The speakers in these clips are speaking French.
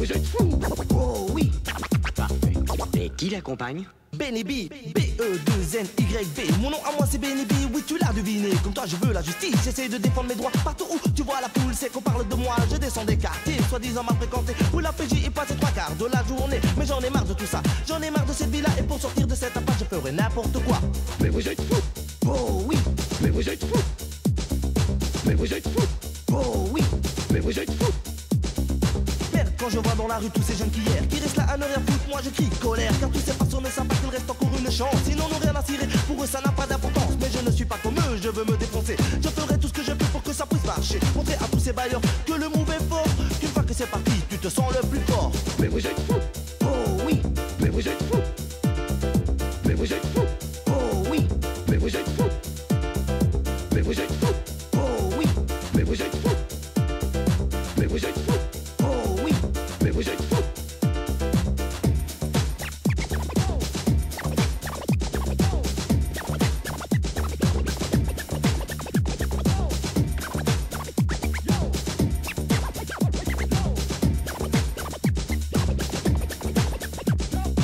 vous êtes fous. Oh oui. Parfait. Et qui l'accompagne? Benny B, B-E-2-N-Y-B. Mon nom à moi c'est Benny B, oui tu l'as deviné. Comme toi je veux la justice, j'essaie de défendre mes droits. Partout où tu vois la foule, c'est qu'on parle de moi. Je descends des quartiers, soi-disant mal fréquentés, où la PJ est passée 3/4 de la journée. Mais j'en ai marre de tout ça, j'en ai marre de cette vie-là. Et pour sortir de cette impasse, je ferai n'importe quoi. Mais vous êtes fous. Oh oui. Mais vous êtes fous. Mais vous êtes fous. Oh oui. Mais vous êtes fous. Merde, quand je vois dans la rue tous ces jeunes qui hier, qui restent là à ne rien foutre, moi je crie colère. Car tous ces personnes ne savent pas qu'il reste encore une chance. Ils n'en ont rien à cirer, pour eux ça n'a pas d'importance. Mais je ne suis pas comme eux, je veux me défoncer. Je ferai tout ce que je peux pour que ça puisse marcher. Montrer à tous ces bailleurs que le move est fort. Qu'une fois que c'est parti, tu te sens le plus fort. Mais vous êtes fous. Oh oui. Mais vous êtes fous. Mais vous êtes fous. Oh oui. Mais vous êtes fous. Mais vous êtes fous. Oh oui. Mais vous êtes fous. Mais vous êtes fous. Oh oui. Mais vous êtes fous.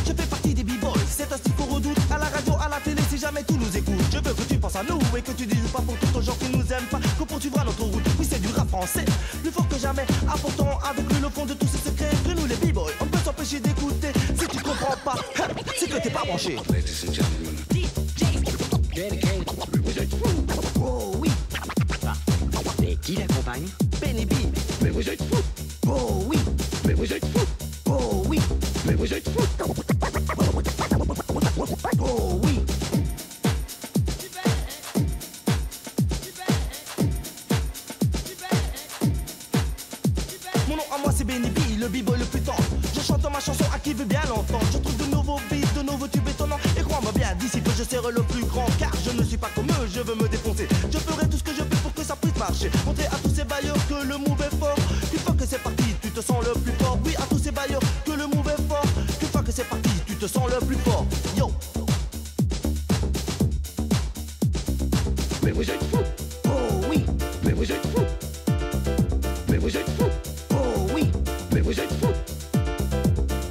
Je fais partie des b-boys, c'est un style qu'on redoute. À la radio, à la télé, si jamais tout nous écoute. Je veux que tu penses à nous et que tu dises pas pour tout aux gens qui nous aiment pas que poursuivra notre route. Oui, c'est du rap français, plus fort que jamais. Apportant avec lui le fond de tous ces secrets. Que nous les b-boys, on peut s'empêcher d'écouter. Si tu comprends pas, c'est que t'es pas branché. Ladies and gentlemen. Dedicated. Mais vous êtes fous. Oh oui. Parfait. Et qui l'accompagne? Benny B. Mais vous êtes fous. Oh oui. Mais vous êtes fous. Oh oui. Mais vous êtes fous. Oh oui. Mon nom à moi c'est Benny B, le b-boy le plus tendre. Je chante ma chanson à qui veut bien l'entendre. Je trouve de nouveaux beats, de nouveaux tubes étonnants. Et crois-moi bien, d'ici peu je serai le plus grand. Car je ne suis pas comme eux, je veux me défoncer. Je ferai tout ce que je peux pour que ça puisse marcher. Montrer à tous ces bailleurs que le move est fort. Une fois que c'est parti, tu te sens le plus fort. Oui, à tous ces bailleurs que le move est fort. Une fois que c'est parti, tu te sens le plus fort. Yo. Mais vous êtes fous. Oh oui. Mais vous êtes fous. Mais vous êtes fous. Oh oui. Mais vous êtes fous.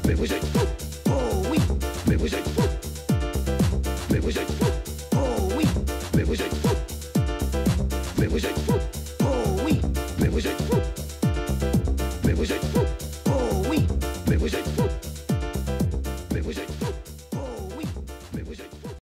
Mais vous êtes fous. Oh oui. Mais vous êtes fous.